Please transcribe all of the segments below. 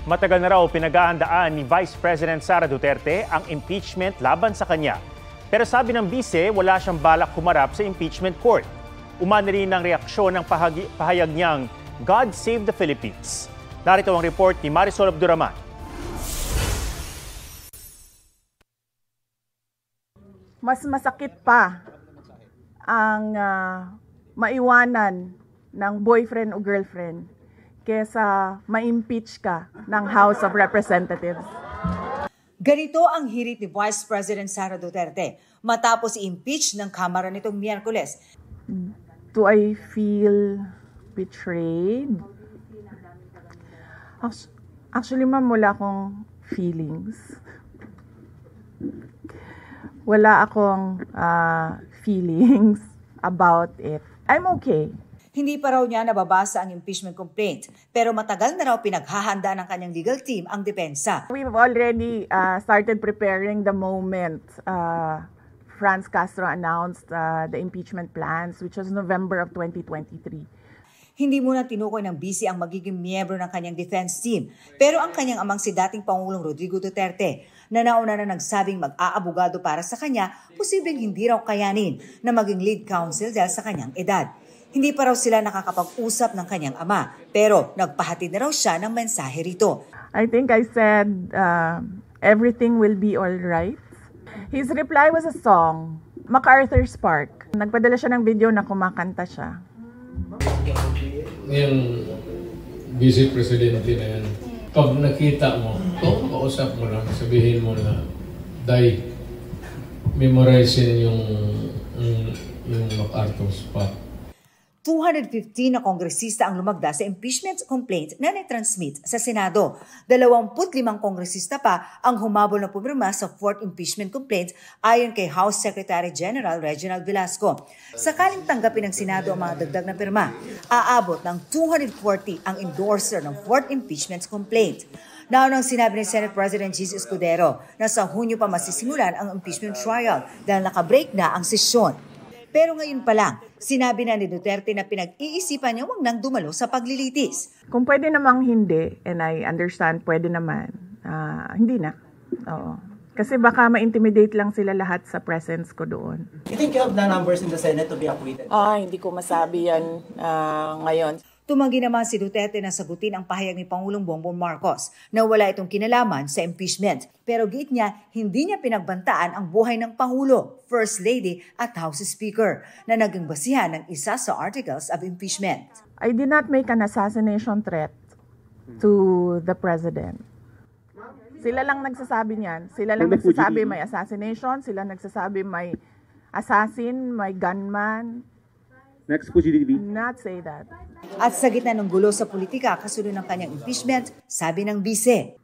Matagal na raw pinag-aandaan ni Vice President Sara Duterte ang impeachment laban sa kanya. Pero sabi ng bise, wala siyang balak humarap sa impeachment court. Umano rin ang reaksyon ng pahayag niyang God Save the Philippines. Narito ang report ni Marisol Abduraman. Mas masakit pa ang maiwanan ng boyfriend o girlfriend kesa ma-impeach ka ng House of Representatives. Ganito ang hirit ni Vice President Sara Duterte matapos i-impeach ng Kamara nitong Miyerkules. Do I feel betrayed? Actually, ma'am, wala akong feelings. Wala akong feelings about it. I'm okay. Hindi pa raw niya nababasa ang impeachment complaint, pero matagal na raw pinaghahanda ng kanyang legal team ang depensa. We've already started preparing the moment Franz Castro announced the impeachment plans, which was November of 2023. Hindi muna tinukoy ng bisi ang magiging miyembro ng kanyang defense team, pero ang kanyang amang si dating Pangulong Rodrigo Duterte, na nauna na nagsabing mag-aabogado para sa kanya, posibleng hindi raw kayanin na maging lead counsel dahil sa kanyang edad. Hindi pa raw sila nakakapag-usap ng kanyang ama, pero nagpahatid na raw siya ng mensahe rito. I think I said everything will be all right. His reply was a song, MacArthur's Park. Nagpadala siya ng video na kumakanta siya. Yung vice presidente na yan, pag nakita mo, kausap mo lang, sabihin mo na, Day, memorizing yung MacArthur's Park. 215 na kongresista ang lumagda sa impeachment complaint na na-transmit sa Senado. 25 kongresista pa ang humabol na pumirma sa 4th impeachment complaint ayon kay House Secretary General Reginald Velasco. Sakaling tanggapin ng Senado ang mga dagdag na pirma, aabot ng 240 ang endorser ng 4th impeachment complaint. Naunang sinabi ni Senate President Jesus Escudero na sa Hunyo pa masisimulan ang impeachment trial dahil nakabreak na ang sesyon. Pero ngayon pa lang, sinabi na ni Duterte na pinag-iisipan niya wag nang dumalo sa paglilitis. Kung pwede namang hindi, and I understand pwede naman, hindi na. Oo. Kasi baka ma-intimidate lang sila lahat sa presence ko doon. You think you have the numbers in the Senate to be acquitted? Hindi ko masabi yan ngayon. Tumanggi naman si Duterte na sagutin ang pahayag ni Pangulong Bongbong Marcos na wala itong kinalaman sa impeachment. Pero giit niya, hindi niya pinagbantaan ang buhay ng Pangulo, First Lady at House Speaker na naging basihan ng isa sa articles of impeachment. I did not make an assassination threat to the President. Sila lang nagsasabi niyan. Sila lang nagsasabi may assassination, sila nagsasabi may assassin, may gunman. Next, PGDB. Not say that. At sa gitna ng gulo sa politika kasunod ng kanyang impeachment, sabi ng bise,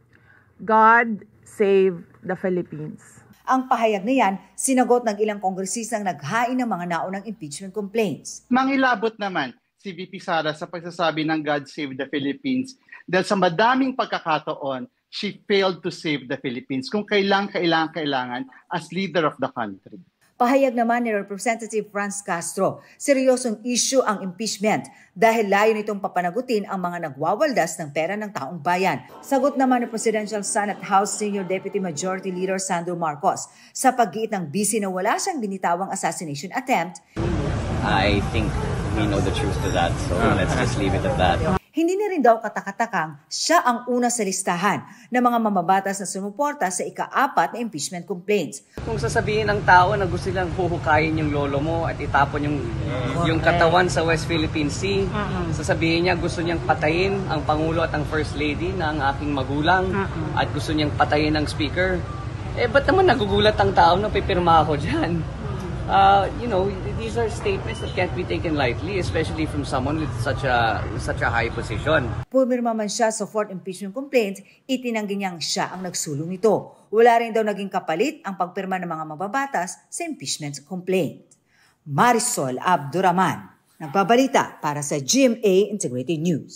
God save the Philippines. Ang pahayag na yan, sinagot ng ilang kongresistang naghain ng mga naunang impeachment complaints. Mangilabot naman si VP Sara sa pagsasabi ng God Save the Philippines dahil sa madaming pagkakataon, she failed to save the Philippines kung kailangan as leader of the country. Pahayag naman ni Representative Franz Castro, seryosong issue ang impeachment dahil layo nitong papanagutin ang mga nagwawaldas ng pera ng taong bayan. Sagot naman ni Presidential Son at House Senior Deputy Majority Leader Sandro Marcos sa paggiit ng bisi na wala siyang binitawang assassination attempt. I think we know the truth to that, so let's just leave it at that. Hindi na rin daw katakatakang siya ang una sa listahan ng mga mamabatas na sumuporta sa ika-4 na impeachment complaints. Kung sasabihin ng tao na gusto nilang huhukayin yung lolo mo at itapon yung katawan sa West Philippine Sea, sasabihin niya gusto niyang patayin ang Pangulo at ang First Lady na ang aking magulang at gusto niyang patayin ang Speaker, ba't naman nagugulat ang tao na pipirma ako dyan? These are statements that can't be taken lightly, especially from someone with such a high position. Pumirma man siya sa 4th impeachment complaint, itinanggi niyang siya ang nagsulong nito. Wala rin daw naging kapalit ang pagpirma ng mga mababatas sa impeachment complaint. Marisol Abduraman, nagbabalita para sa GMA Integrated News.